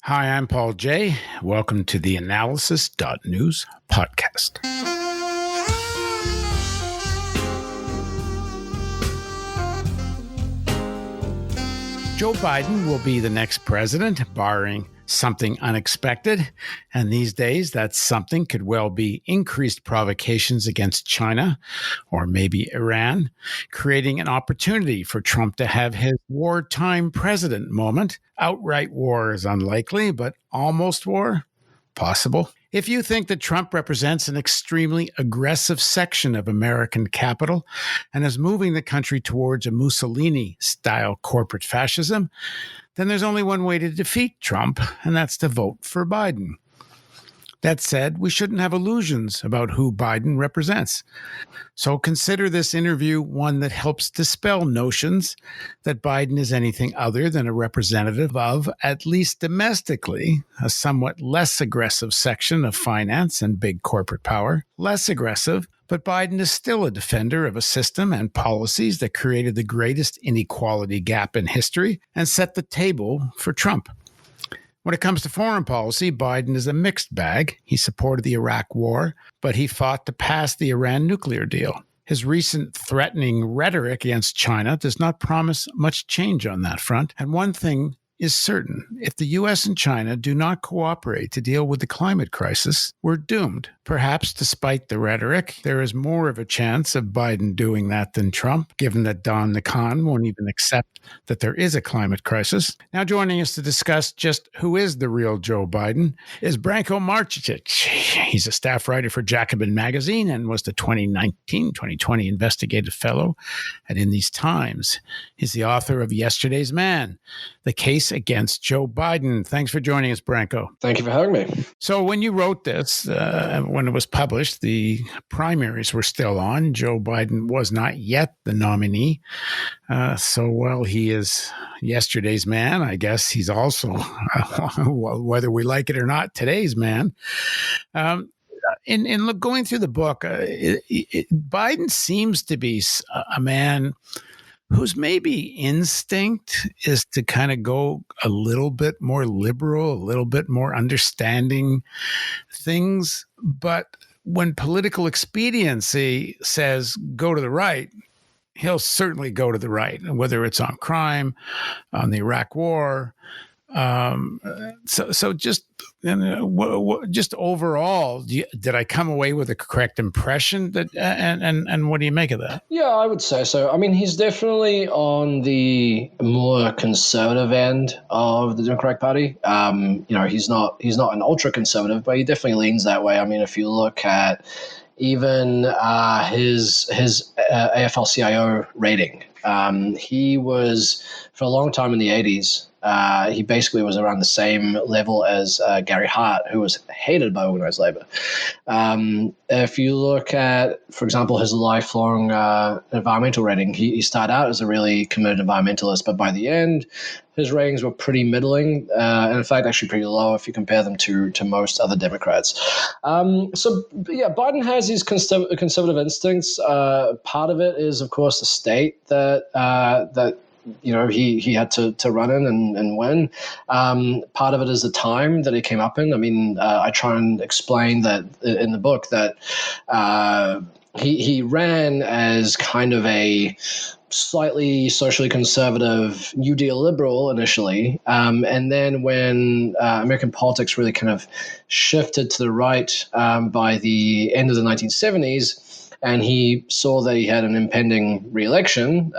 Hi, I'm Paul J. Welcome to the theAnalysis.news podcast. Joe Biden will be the next president, barring something unexpected. And these days, that something could well be increased provocations against China or maybe Iran, creating an opportunity for Trump to have his wartime president moment. Outright war is unlikely, but almost war, possible. If you think that Trump represents an extremely aggressive section of American capital and is moving the country towards a Mussolini-style corporate fascism, then there's only one way to defeat Trump, and that's to vote for Biden. That said, we shouldn't have illusions about who Biden represents. So consider this interview one that helps dispel notions that Biden is anything other than a representative of, at least domestically, a somewhat less aggressive section of finance and big corporate power. Less aggressive, but Biden is still a defender of a system and policies that created the greatest inequality gap in history and set the table for Trump. When it comes to foreign policy, Biden is a mixed bag. He supported the Iraq war, but he fought to pass the Iran nuclear deal. His recent threatening rhetoric against China does not promise much change on that front. And one thing is certain: if the U.S. and China do not cooperate to deal with the climate crisis, we're doomed. Perhaps despite the rhetoric, there is more of a chance of Biden doing that than Trump, given that Don Khan won't even accept that there is a climate crisis. Now joining us to discuss just who is the real Joe Biden is Branco Marcetic. He's a staff writer for Jacobin magazine and was the 2019-2020 Investigative Fellow at In These Times. He's the author of Yesterday's Man, The Case Against Joe Biden. Thanks for joining us, Branco. Thank you for having me. So when you wrote this, when it was published, the primaries were still on. Joe Biden was not yet the nominee. So while he is yesterday's man, I guess he's also, whether we like it or not, today's man. In going through the book, Biden seems to be a man whose maybe instinct is to kind of go a little bit more liberal, a little bit more understanding things. But when political expediency says go to the right, he'll certainly go to the right, whether it's on crime, on the Iraq war. So just overall, did I come away with a correct impression? That and what do you make of that? Yeah, I would say so. I mean, he's definitely on the more conservative end of the Democratic Party. He's not an ultra conservative, but he definitely leans that way. I mean, if you look at even his AFL-CIO rating, he was for a long time in the 80s. He basically was around the same level as Gary Hart, who was hated by organized labor. If you look at, for example, his lifelong environmental rating, he started out as a really committed environmentalist, but by the end, his ratings were pretty middling, and in fact, actually pretty low if you compare them to most other Democrats. Biden has these conservative instincts. Part of it is, of course, the state that he had to run in and win. Part of it is the time that he came up in. I mean, I try and explain that in the book that he ran as kind of a slightly socially conservative New Deal liberal initially. And then when American politics really kind of shifted to the right by the end of the 1970s, and he saw that he had an impending re-election,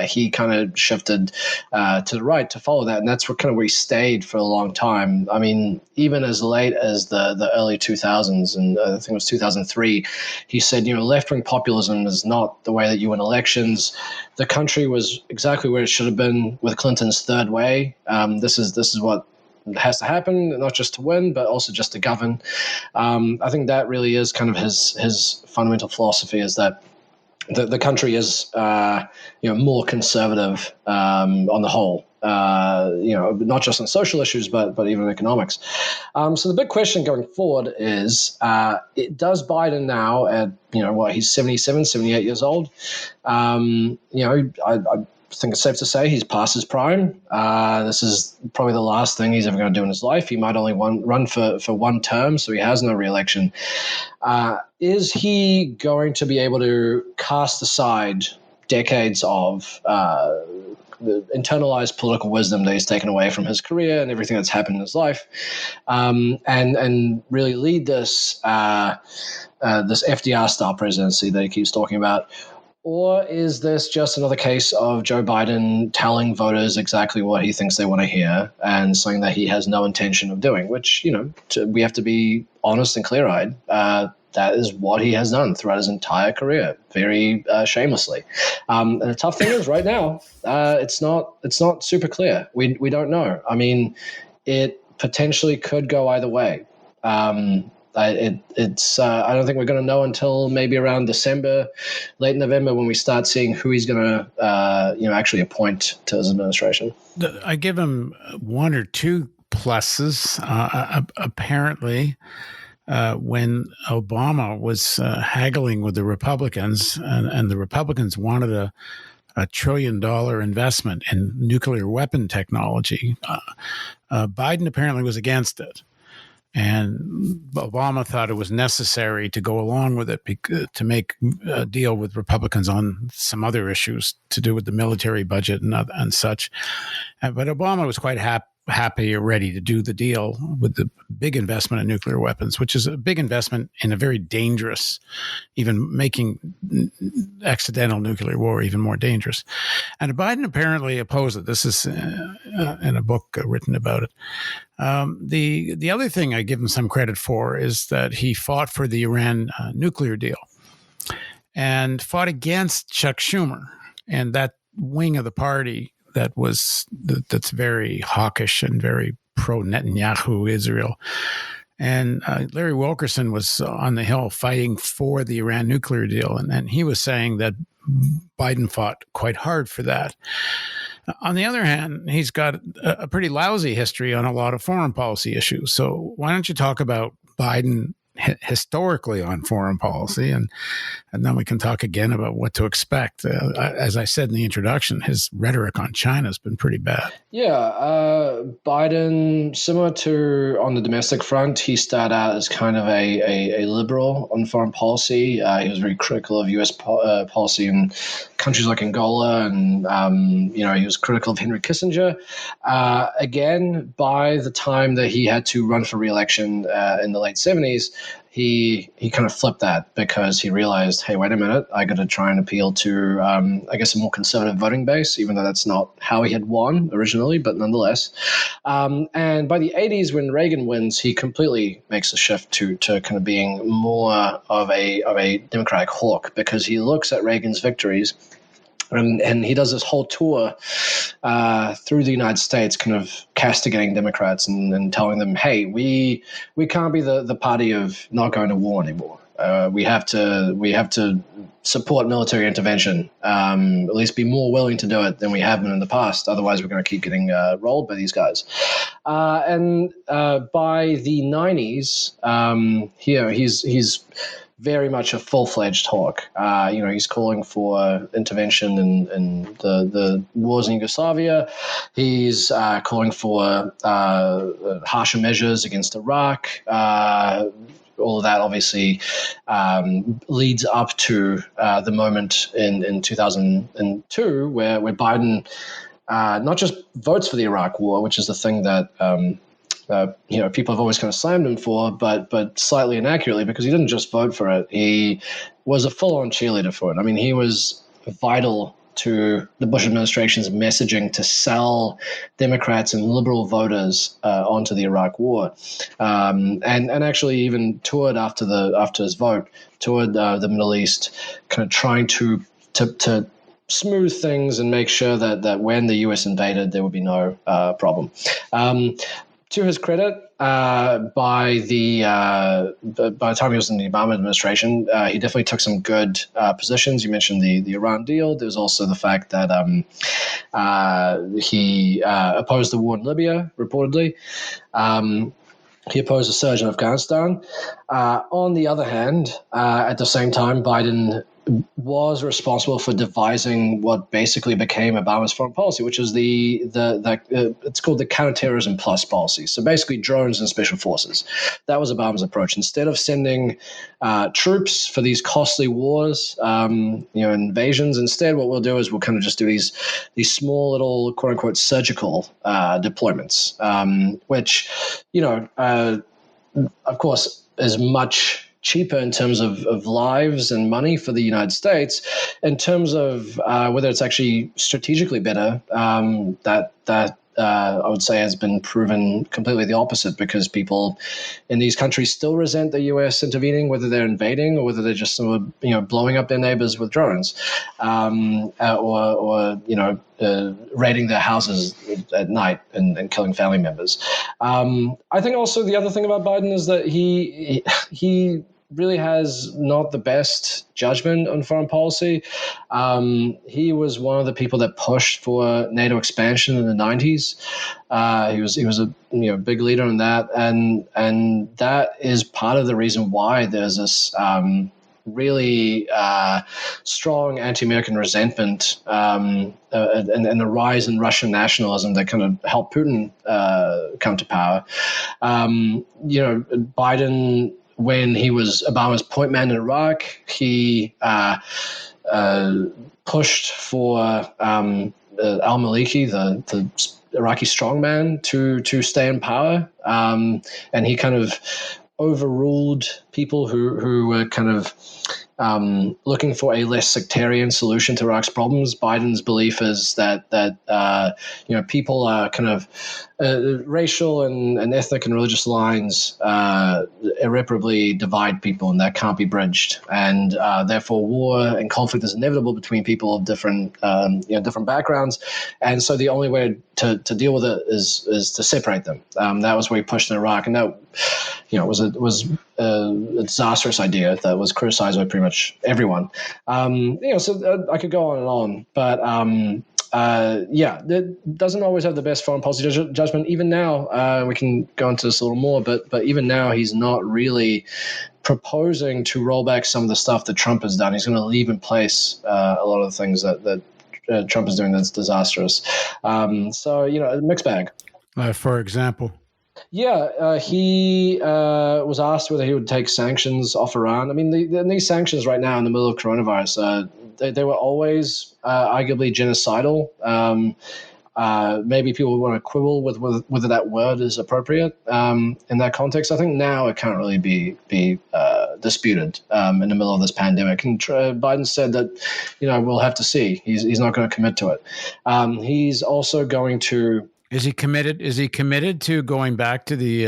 he kind of shifted to the right to follow that. And that's where he stayed for a long time. I mean, even as late as the early 2000s, and I think it was 2003, he said, left-wing populism is not the way that you win elections. The country was exactly where it should have been with Clinton's third way. This is what has to happen, not just to win, but also just to govern. I think that really is kind of his fundamental philosophy, is that the country is more conservative on the whole. Not just on social issues, but even economics. So the big question going forward is, does Biden now at, he's 77, 78 years old. I think it's safe to say he's past his prime. This is probably the last thing he's ever going to do in his life. He might only run for one term, so he has no re-election. Is he going to be able to cast aside decades of the internalized political wisdom that he's taken away from his career and everything that's happened in his life, and really lead this this FDR-style presidency that he keeps talking about? Or is this just another case of Joe Biden telling voters exactly what he thinks they want to hear and something that he has no intention of doing, which, we have to be honest and clear-eyed. That is what he has done throughout his entire career, very shamelessly. And the tough thing is right now, it's not super clear. We don't know. I mean, it potentially could go either way. I don't think we're going to know until maybe around December, late November, when we start seeing who he's going to, actually appoint to his administration. I give him one or two pluses. Apparently, when Obama was haggling with the Republicans, and the Republicans wanted a $1 trillion investment in nuclear weapon technology, Biden apparently was against it. And Obama thought it was necessary to go along with it to make a deal with Republicans on some other issues to do with the military budget and such. But Obama was quite happy or ready to do the deal with the big investment in nuclear weapons, which is a big investment in a very dangerous, even making accidental nuclear war even more dangerous. And Biden apparently opposed it. This is in a book written about it. The other thing I give him some credit for is that he fought for the Iran nuclear deal and fought against Chuck Schumer and that wing of the party that's very hawkish and very pro-Netanyahu Israel. And Larry Wilkerson was on the Hill fighting for the Iran nuclear deal, and he was saying that Biden fought quite hard for that. On the other hand, he's got a pretty lousy history on a lot of foreign policy issues. So why don't you talk about Biden historically on foreign policy, and then we can talk again about what to expect. As I said in the introduction, his rhetoric on China has been pretty bad. Yeah, Biden, similar to on the domestic front, he started out as kind of a liberal on foreign policy. He was very critical of U.S. policy in countries like Angola, and he was critical of Henry Kissinger. Again, by the time that he had to run for re-election in the late 70s, he kind of flipped that because he realized, hey, wait a minute, I got to try and appeal to, a more conservative voting base, even though that's not how he had won originally, but nonetheless. And by the 80s, when Reagan wins, he completely makes a shift to kind of being more of a Democratic hawk, because he looks at Reagan's victories. And he does this whole tour through the United States, kind of castigating Democrats and telling them, hey, we can't be the party of not going to war anymore. We have to support military intervention, at least be more willing to do it than we have been in the past. Otherwise, we're going to keep getting rolled by these guys. And by the 90s, he's very much a full-fledged hawk. He's calling for intervention in the wars in Yugoslavia. He's calling for harsher measures against Iraq. All of that obviously leads up to the moment in 2002 where Biden not just votes for the Iraq War, which is the thing that people have always kind of slammed him for, but slightly inaccurately, because he didn't just vote for it. He was a full-on cheerleader for it. I mean, he was vital to the Bush administration's messaging to sell Democrats and liberal voters onto the Iraq War, and actually even toured after his vote, toured the Middle East, kind of trying to smooth things and make sure that when the U.S. invaded, there would be no problem. To his credit, by the time he was in the Obama administration, he definitely took some good positions. You mentioned the Iran deal. There's also the fact that he opposed the war in Libya, reportedly. He opposed a surge in Afghanistan. On the other hand, at the same time, Biden was responsible for devising what basically became Obama's foreign policy, which is it's called the counterterrorism plus policy. So basically, drones and special forces. That was Obama's approach. Instead of sending troops for these costly wars, invasions, instead what we'll do is we'll kind of just do these small little quote unquote surgical deployments, which of course is much cheaper in terms of lives and money for the United States. In terms of whether it's actually strategically better, that I would say has been proven completely the opposite, because people in these countries still resent the U.S. intervening, whether they're invading or whether they're just blowing up their neighbors with drones, or raiding their houses at night and killing family members. I think also the other thing about Biden is that he really has not the best judgment on foreign policy. He was one of the people that pushed for NATO expansion in the 90s. He was a big leader in that, and that is part of the reason why there's this really strong anti-American resentment and the rise in Russian nationalism that kind of helped Putin come to power. Biden, when he was Obama's point man in Iraq, he pushed for al-Maliki, the Iraqi strongman, to stay in power, and he kind of overruled people who were kind of looking for a less sectarian solution to Iraq's problems. Biden's belief is that people are kind of racial and ethnic and religious lines irreparably divide people, and that can't be bridged. And therefore, war and conflict is inevitable between people of different backgrounds. And so the only way to deal with it is to separate them. That was where he pushed in Iraq, and that was a disastrous idea that was criticized by pretty much everyone. So I could go on and on, but it doesn't always have the best foreign policy judgment. Even now, we can go into this a little more, but even now, he's not really proposing to roll back some of the stuff that Trump has done. He's going to leave in place a lot of the things that Trump is doing that's disastrous. A mixed bag. For example? Yeah, he was asked whether he would take sanctions off Iran. I mean, these sanctions right now in the middle of coronavirus, they were always arguably genocidal. Maybe people want to quibble with whether that word is appropriate in that context. I think now it can't really be disputed in the middle of this pandemic. And Biden said that, we'll have to see. He's not going to commit to it. He's also going to. Is he committed? Is he committed to going back to the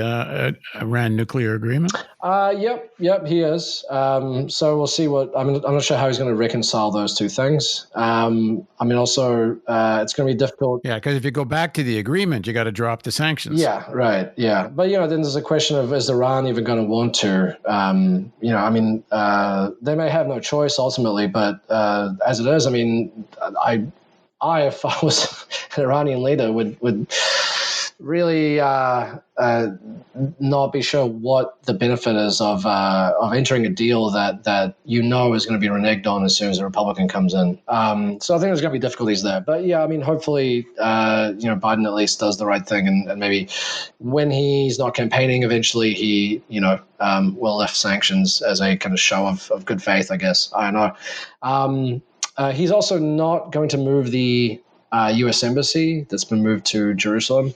Iran nuclear agreement? Yep, he is. So we'll see I'm not sure how he's going to reconcile those two things. Also, it's going to be difficult. Yeah, because if you go back to the agreement, you got to drop the sanctions. Yeah, right. Yeah, but then there's a question of, is Iran even going to want to? They may have no choice ultimately, but as it is, if I was an Iranian leader, would really not be sure what the benefit is of entering a deal that is going to be reneged on as soon as a Republican comes in. So I think there's going to be difficulties there. But hopefully, Biden at least does the right thing, and maybe when he's not campaigning, eventually he, will lift sanctions as a kind of show of good faith, I guess. I don't know. He's also not going to move the U.S. embassy that's been moved to Jerusalem,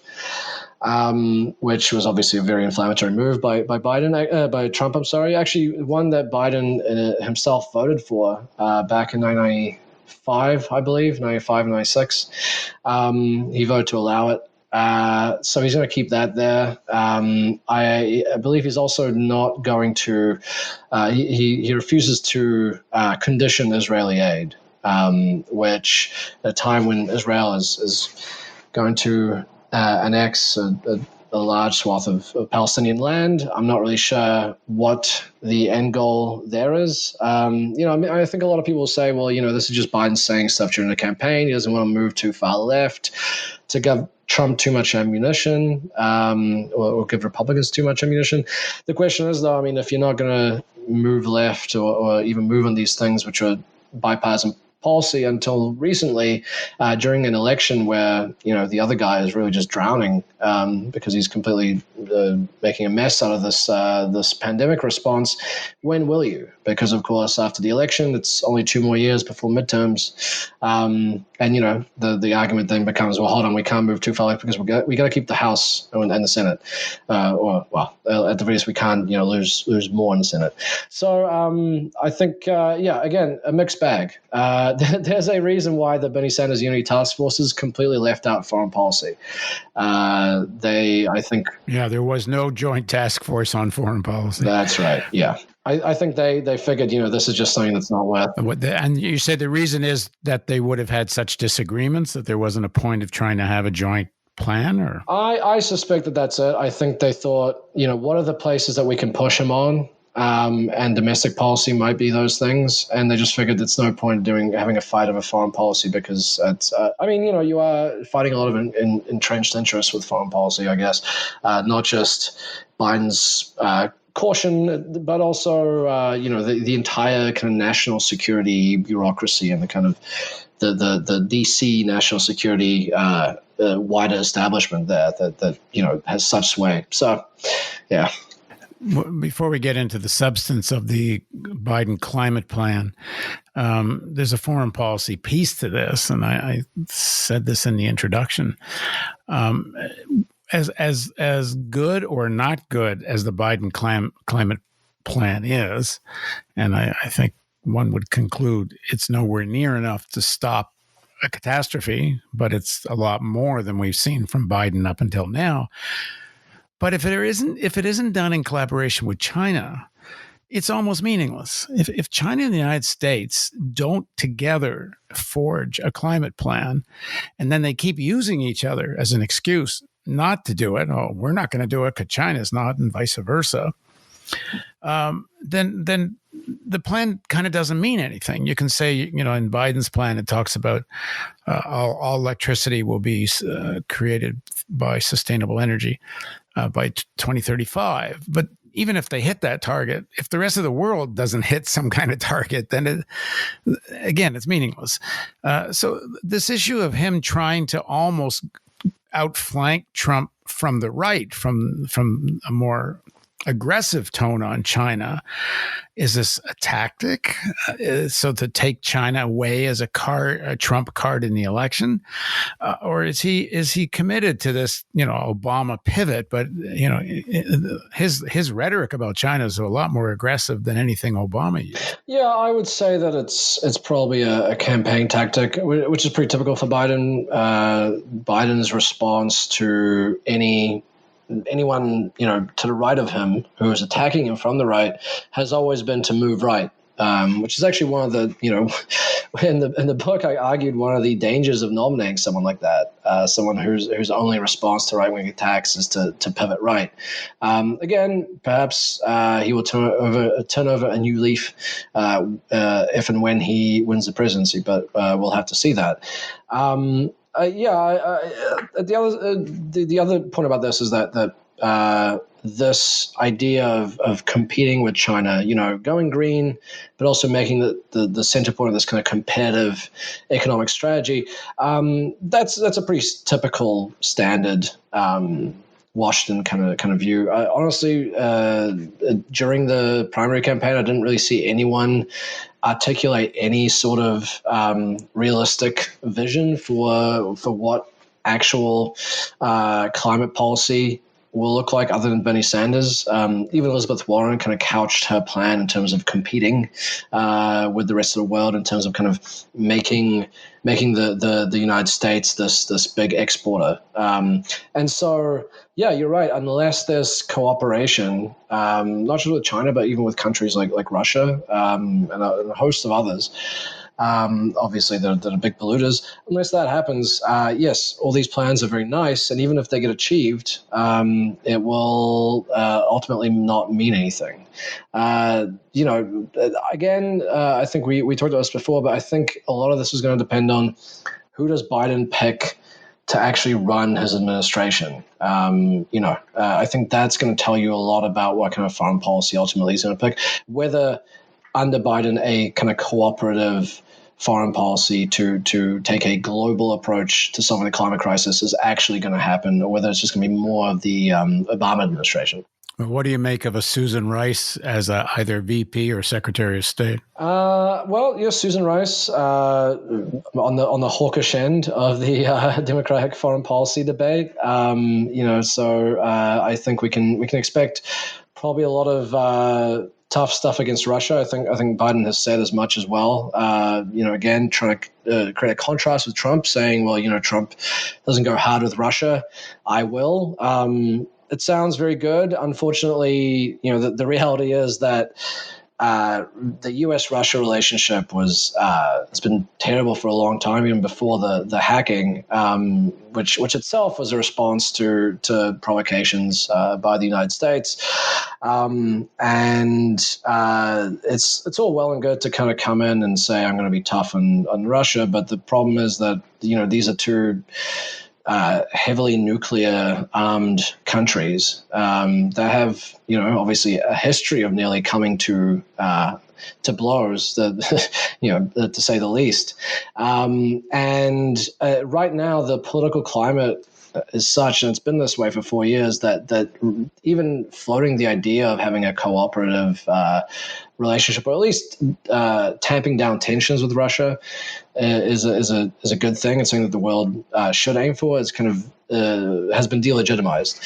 which was obviously a very inflammatory move by Trump. I'm sorry, actually one that Biden himself voted for back in 1995, I believe, 95 and 96. He voted to allow it. So he's going to keep that there. I believe he's also not going to. He refuses to condition Israeli aid. Which at a time when Israel is going to annex a large swath of Palestinian land. I'm not really sure what the end goal there is. I think a lot of people will say, well, this is just Biden saying stuff during the campaign. He doesn't want to move too far left to Trump too much ammunition, or give Republicans too much ammunition. The question is, though, I mean, if you're not going to move left or even move on these things, which are bipartisan policy until recently, during an election where the other guy is really just drowning because he's completely making a mess out of this pandemic response. When will you? Because of course, after the election, it's only 2 more years before midterms, and the argument then becomes, well, hold on, we can't move too far left because we got to keep the House and the Senate, at the very least we can't lose more in the Senate. So I think again, a mixed bag. There's a reason why the Bernie Sanders Unity Task Force is completely left out foreign policy. I think there was no joint task force on foreign policy. That's right. Yeah. I think they figured, this is just something that's not worth. And you say the reason is that they would have had such disagreements that there wasn't a point of trying to have a joint plan, or? I suspect that that's it. I think they thought, what are the places that we can push him on? And domestic policy might be those things. And they just figured it's no point having a fight over foreign policy because it's, you are fighting a lot of entrenched interests with foreign policy, I guess, not just Biden's caution, but also, the entire kind of national security bureaucracy and the kind of the DC national security wider establishment there that has such sway. So, yeah. Before we get into the substance of the Biden climate plan, there's a foreign policy piece to this, and I said this in the introduction. As good or not good as the Biden climate plan is, and I think one would conclude it's nowhere near enough to stop a catastrophe, but it's a lot more than we've seen from Biden up until now. But if it isn't done in collaboration with China, it's almost meaningless. If China and the United States don't together forge a climate plan, and then they keep using each other as an excuse not to do it, we're not going to do it because China's not, and vice versa, then the plan kind of doesn't mean anything. You can say, in Biden's plan, it talks about all electricity will be created by sustainable energy by 2035. But even if they hit that target, if the rest of the world doesn't hit some kind of target, then it's meaningless. So this issue of him trying to almost outflank Trump from the right, from a more aggressive tone on China, is this a tactic? So to take China away as a Trump card in the election, or is he committed to this, Obama pivot? But his rhetoric about China is a lot more aggressive than anything Obama used. Yeah, I would say that it's probably a campaign tactic, which is pretty typical for Biden. Biden's response to anyone to the right of him who is attacking him from the right has always been to move right, which is actually one of the in the book I argued one of the dangers of nominating someone like that, someone whose only response to right-wing attacks is to pivot right. Again, perhaps he will turn over a new leaf if and when he wins the presidency, but we'll have to see that. The other point about this is that this idea of competing with China, going green, but also making the center point of this kind of competitive economic strategy, that's a pretty typical standard Washington kind of view. Honestly, during the primary campaign, I didn't really see anyone articulate any sort of realistic vision for what actual climate policy will look like other than Bernie Sanders. Even Elizabeth Warren kind of couched her plan in terms of competing with the rest of the world, in terms of kind of making the United States this big exporter. And so, yeah, you're right. Unless there's cooperation, not just with China, but even with countries like Russia and a host of others, obviously that are big polluters. Unless that happens, yes, all these plans are very nice, and even if they get achieved, it will ultimately not mean anything. Again, I think we talked about this before, but I think a lot of this is going to depend on who does Biden pick to actually run his administration. I think that's going to tell you a lot about what kind of foreign policy ultimately he's going to pick. Whether under Biden a kind of cooperative foreign policy to take a global approach to solving the climate crisis is actually going to happen, or whether it's just going to be more of the Obama administration. What do you make of a Susan Rice as either VP or Secretary of State? Susan Rice on the hawkish end of the Democratic foreign policy debate. I think we can expect probably a lot of tough stuff against Russia. I think Biden has said as much as well. Again, trying to create a contrast with Trump, saying, well, Trump doesn't go hard with Russia. I will. It sounds very good. Unfortunately, the reality is that the U.S.-Russia relationship it's been terrible for a long time, even before the hacking, which itself was a response to provocations by the United States. It's all well and good to kind of come in and say, I'm going to be tough on Russia, but the problem is that these are two heavily nuclear armed countries that have, obviously a history of nearly coming to blows, to say the least. Right now, the political climate is such, and it's been this way for 4 years, that even floating the idea of having a cooperative relationship, or at least tamping down tensions with Russia, is a good thing. It's something that the world should aim for. It's kind of has been delegitimized.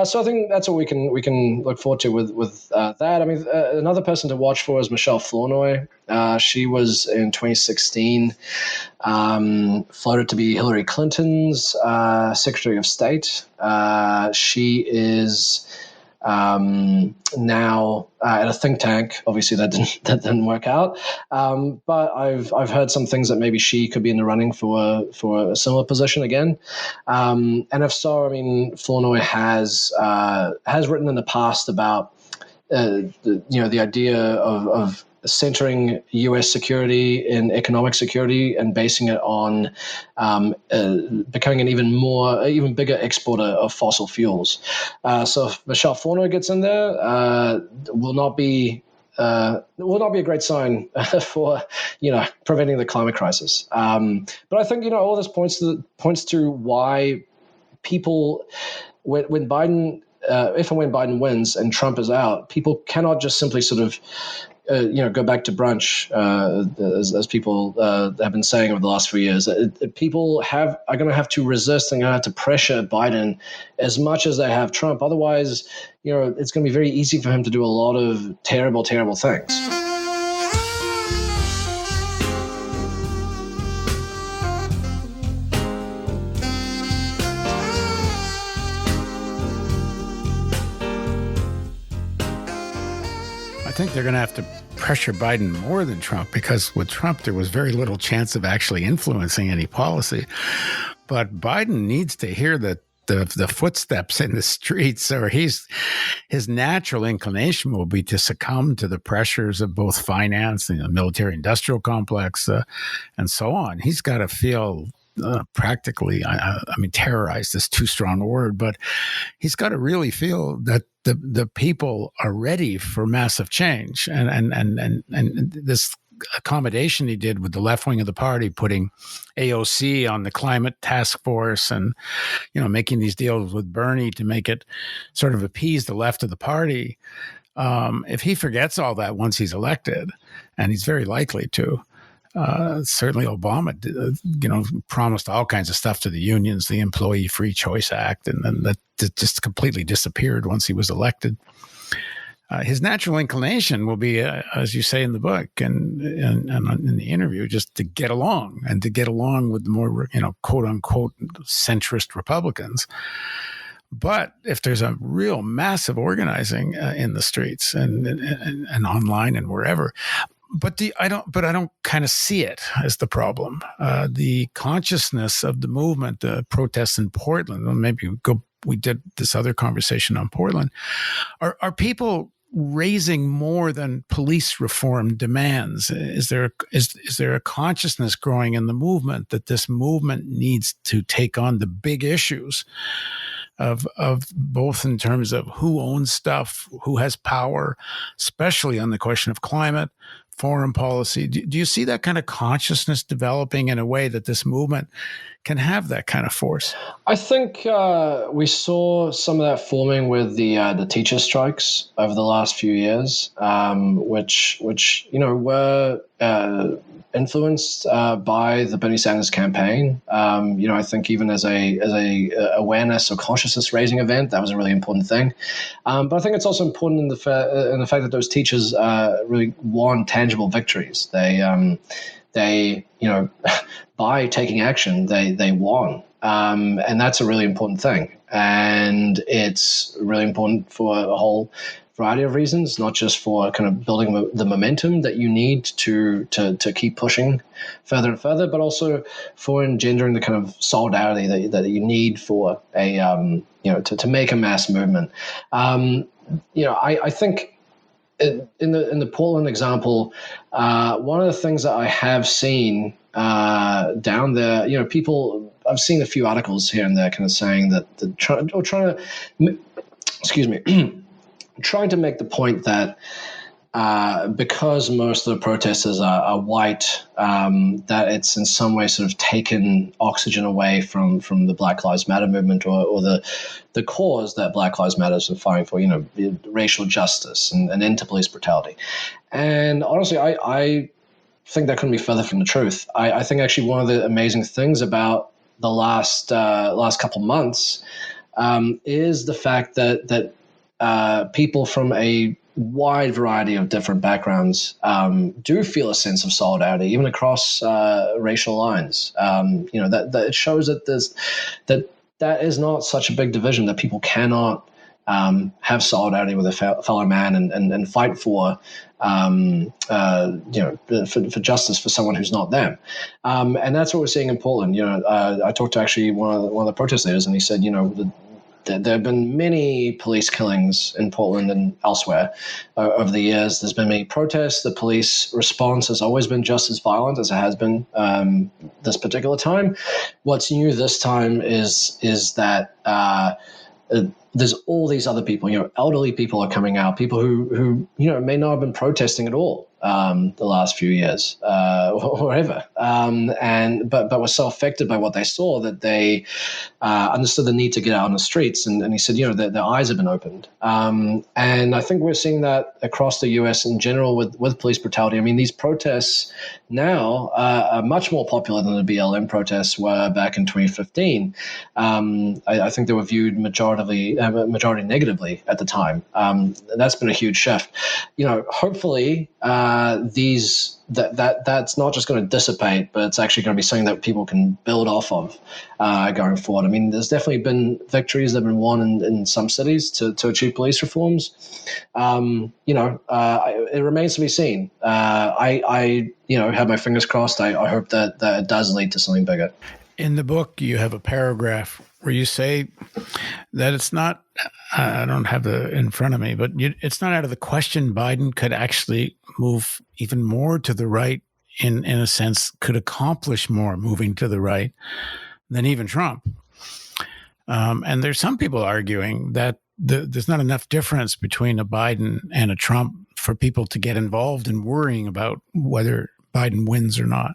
So I think that's what we can look forward to with that. I mean, another person to watch for is Michelle Flournoy. She was in 2016 floated to be Hillary Clinton's Secretary of State. She is now at a think tank. Obviously, that didn't work out. But I've heard some things that maybe she could be in the running for a similar position again. And if so, I mean, Flournoy has written in the past about the idea of centering U.S. security in economic security and basing it on becoming an even bigger exporter of fossil fuels. So if Michelle Flournoy gets in there, will not be a great sign for preventing the climate crisis. But I think all this points to why people, when Biden, if and when Biden wins and Trump is out, people cannot just simply sort of go back to brunch, as people have been saying over the last few years. People are going to have to resist and going to have to pressure Biden as much as they have Trump. Otherwise, it's going to be very easy for him to do a lot of terrible, terrible things. I think they're going to have to pressure Biden more than Trump, because with Trump, there was very little chance of actually influencing any policy. But Biden needs to hear the footsteps in the streets, or his natural inclination will be to succumb to the pressures of both finance and the military-industrial complex and so on. He's got to feel practically, I mean, terrorized is too strong a word, but he's got to really feel that the people are ready for massive change. And this accommodation he did with the left wing of the party, putting AOC on the climate task force and, making these deals with Bernie to make it sort of appease the left of the party. If he forgets all that once he's elected, and he's very likely to, certainly Obama, promised all kinds of stuff to the unions, the Employee Free Choice Act, and then that just completely disappeared once he was elected. His natural inclination will be, as you say in the book and in the interview, just to get along with the more, quote unquote, centrist Republicans. But if there's a real massive organizing in the streets and online and wherever, I don't kind of see it as the problem. The consciousness of the movement, the protests in Portland, we did this other conversation on Portland, are people raising more than police reform demands? Is there a consciousness growing in the movement that this movement needs to take on the big issues of both in terms of who owns stuff, who has power, especially on the question of climate, foreign policy? Do you see that kind of consciousness developing in a way that this movement can have that kind of force? I think we saw some of that forming with the teacher strikes over the last few years, which were influenced by the Bernie Sanders campaign. I think even as a awareness or consciousness raising event, that was a really important thing. But I think it's also important in the fact that those teachers really won tangible victories. They by taking action, they won. And that's a really important thing. And it's really important for a whole variety of reasons, not just for kind of building the momentum that you need to keep pushing further and further, but also for engendering the kind of solidarity that you need for a to make a mass movement. I think in the Portland example, one of the things that I have seen down there, people, I've seen a few articles here and there kind of saying that trying to make the point that because most of the protesters are white, that it's in some way sort of taken oxygen away from the Black Lives Matter movement or the cause that Black Lives Matter is fighting for, racial justice and end to police brutality. And honestly, I think that couldn't be further from the truth. I think actually one of the amazing things about the last couple months is the fact that people from a wide variety of different backgrounds do feel a sense of solidarity, even across racial lines. That it shows that that is not such a big division, that people cannot have solidarity with a fellow man and fight for justice for someone who's not them. And that's what we're seeing in Portland. I talked to actually one of the protest leaders, and he said, there have been many police killings in Portland and elsewhere over the years. There's been many protests. The police response has always been just as violent as it has been this particular time. What's new this time is that there's all these other people, elderly people are coming out, people who may not have been protesting at all the last few years or ever, but were so affected by what they saw that they understood the need to get out on the streets. And he said, their eyes have been opened. And I think we're seeing that across the U.S. in general with police brutality. I mean, these protests now are much more popular than the BLM protests were back in 2015. I think they were viewed majority negatively at the time. That's been a huge shift. Hopefully that's not just going to dissipate, but it's actually going to be something that people can build off of going forward. I mean, there's definitely been victories that have been won in some cities to achieve police reforms. It remains to be seen. I have my fingers crossed. I hope that it does lead to something bigger. In the book, you have a paragraph where you say that it's not, I don't have it in front of me, but it's not out of the question Biden could actually move even more to the right, in a sense, could accomplish more moving to the right than even Trump. And there's some people arguing that there's not enough difference between a Biden and a Trump for people to get involved in worrying about whether Biden wins or not.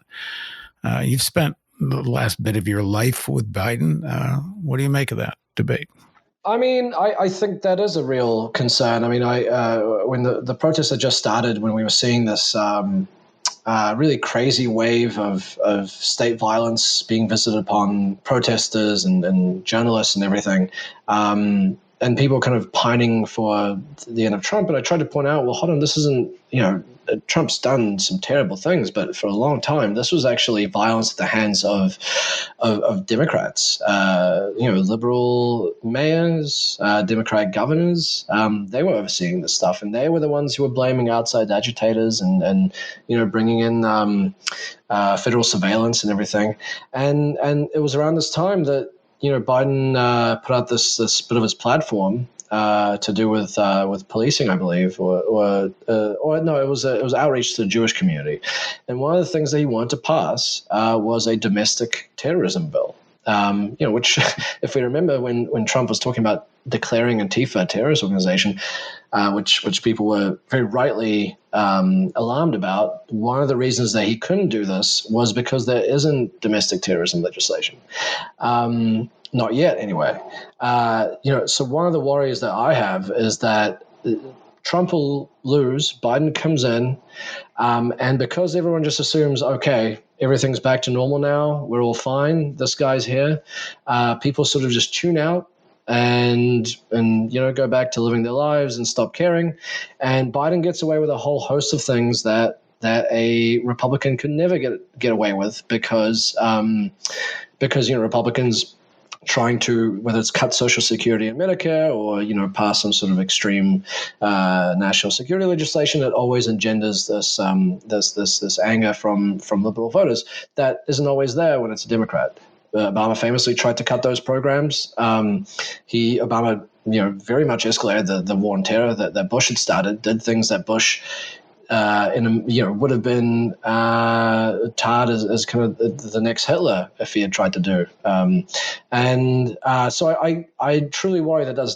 You've spent the last bit of your life with Biden. What do you make of that debate? I mean, I think that is a real concern. I mean, when the protests had just started, when we were seeing this really crazy wave of state violence being visited upon protesters and journalists and everything, and people kind of pining for the end of Trump. And I tried to point out, well, hold on, this isn't, Trump's done some terrible things, but for a long time, this was actually violence at the hands of Democrats, liberal mayors, Democratic governors. They were overseeing this stuff, and they were the ones who were blaming outside agitators and bringing in federal surveillance and everything. And it was around this time that Biden put out this bit of his platform, to do with policing, I believe, or no, it was outreach to the Jewish community, and one of the things that he wanted to pass was a domestic terrorism bill. Which, if we remember, when Trump was talking about declaring Antifa a terrorist organization, which people were very rightly alarmed about, one of the reasons that he couldn't do this was because there isn't domestic terrorism legislation. Not yet, anyway. So one of the worries that I have is that Trump will lose, Biden comes in, and because everyone just assumes, okay, everything's back to normal now, we're all fine, this guy's here, people sort of just tune out and go back to living their lives and stop caring. And Biden gets away with a whole host of things that a Republican could never get away with because Republicans trying to, whether it's cut Social Security and Medicare or pass some sort of extreme national security legislation, that always engenders this anger from liberal voters that isn't always there when it's a Democrat. Obama famously tried to cut those programs. Obama very much escalated the war on terror that Bush had started, did things that Bush would have been tarred as kind of the next Hitler if he had tried to do. So I truly worry that does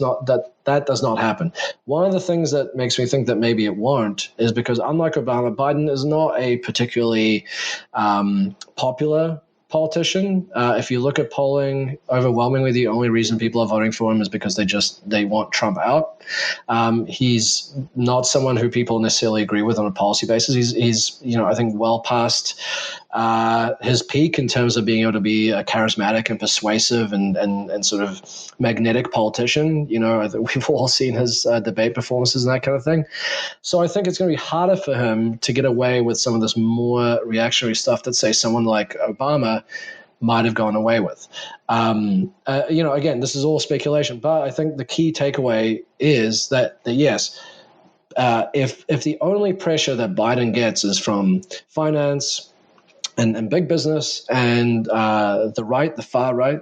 not happen. One of the things that makes me think that maybe it won't is because, unlike Obama, Biden is not a particularly popular politician. If you look at polling, overwhelmingly the only reason people are voting for him is because they want Trump out. He's not someone who people necessarily agree with on a policy basis. He's I think well past his peak in terms of being able to be a charismatic and persuasive and sort of magnetic politician. We've all seen his debate performances and that kind of thing. So I think it's going to be harder for him to get away with some of this more reactionary stuff that, say, someone like Obama might have gone away with. Again, this is all speculation, but I think the key takeaway is that yes, if the only pressure that Biden gets is from finance and big business and the far right,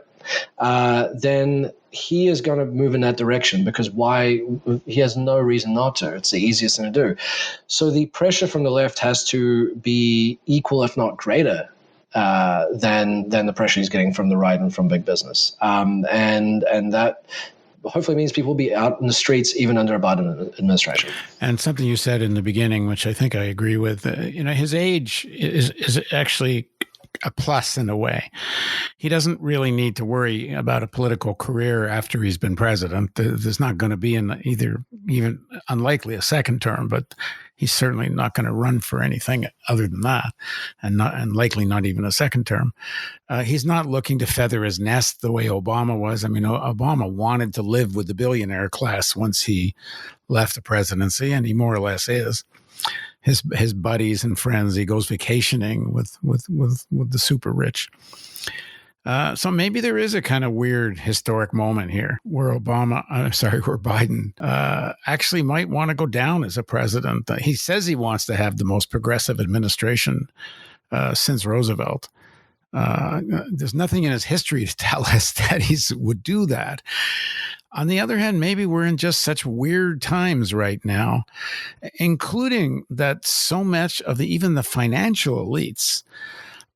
then he is going to move in that direction because he has no reason not to. It's the easiest thing to do. So the pressure from the left has to be equal, if not greater, than the pressure he's getting from the right and from big business. And that hopefully means people will be out in the streets even under a Biden administration. And something you said in the beginning, which I think I agree with, his age is actually a plus in a way. He doesn't really need to worry about a political career after he's been president. There's not going to be even unlikely a second term, but he's certainly not going to run for anything other than that, and likely not even a second term. He's not looking to feather his nest the way Obama was. I mean, Obama wanted to live with the billionaire class once he left the presidency, and he more or less is. His buddies and friends, he goes vacationing with the super rich. So maybe there is a kind of weird historic moment here where Biden actually might want to go down as a president. He says he wants to have the most progressive administration since Roosevelt. There's nothing in his history to tell us that he would do that. On the other hand, maybe we're in just such weird times right now, including that so much of even the financial elites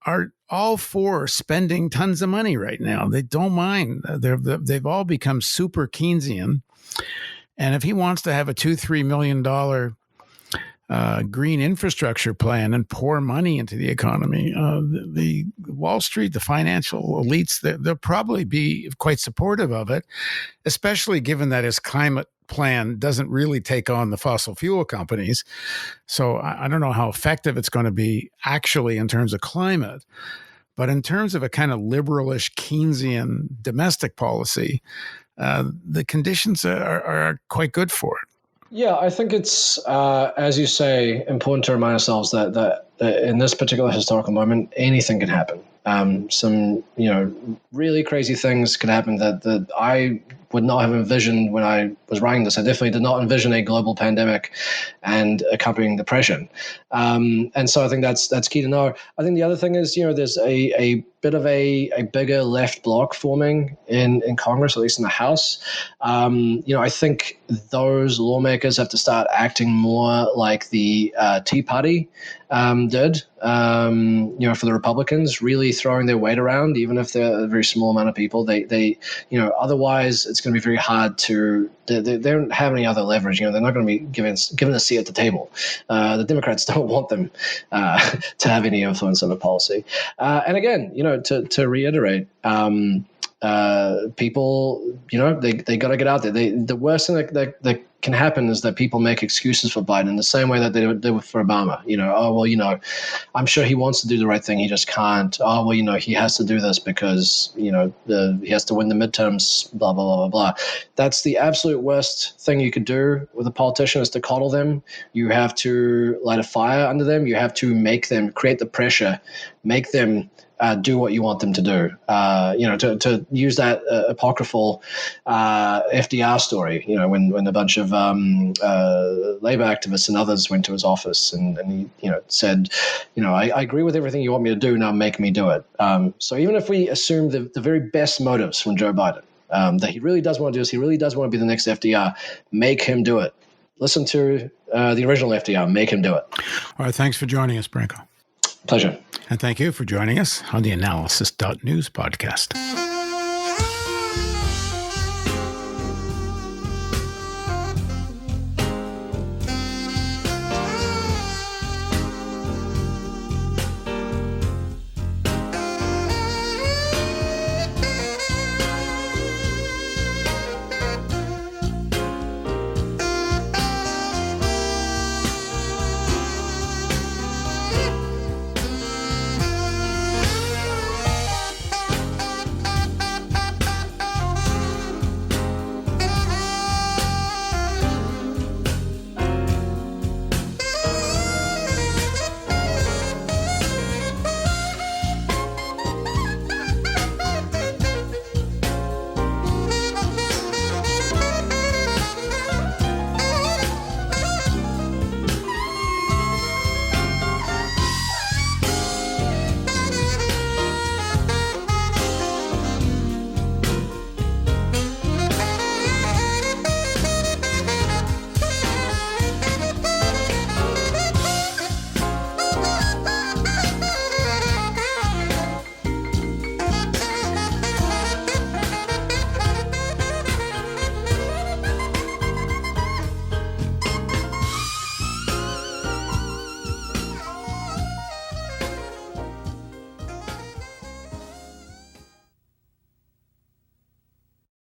are all for spending tons of money right now. They don't mind. They've all become super Keynesian. And if he wants to have a $2-3 million green infrastructure plan and pour money into the economy, the Wall Street, the financial elites, they'll probably be quite supportive of it, especially given that his climate plan doesn't really take on the fossil fuel companies. So I don't know how effective it's going to be actually in terms of climate, but in terms of a kind of liberalish Keynesian domestic policy, the conditions are quite good for it. Yeah, I think it's, as you say, important to remind ourselves that in this particular historical moment, anything can happen. Some really crazy things could happen that I would not have envisioned when I was writing this. I definitely did not envision a global pandemic and accompanying depression. And so I think that's key to know. I think the other thing is, there's a bit of a bigger left bloc forming in Congress, at least in the House. I think those lawmakers have to start acting more like the Tea Party did, for the Republicans, really throwing their weight around, even if they're a very small amount of people. They otherwise it's going to be very hard to. They don't have any other leverage. They're not going to be given a seat at the table. The Democrats don't want them to have any influence on the policy. And again, to reiterate. People, they got to get out there. The worst thing that can happen is that people make excuses for Biden in the same way that they did for Obama. I'm sure he wants to do the right thing. He just can't. He has to do this because, he has to win the midterms, blah, blah, blah, blah, blah. That's the absolute worst thing you could do with a politician is to coddle them. You have to light a fire under them. You have to make them create the pressure, make them do what you want them to do. To use that apocryphal FDR story, when a bunch of labor activists and others went to his office and he said, I agree with everything you want me to do, now make me do it. So even if we assume the very best motives from Joe Biden, that he really does want to do this, he really does want to be the next FDR, make him do it. Listen to the original FDR, make him do it. All right, thanks for joining us, Branco. Pleasure. And thank you for joining us on the theAnalysis.news podcast.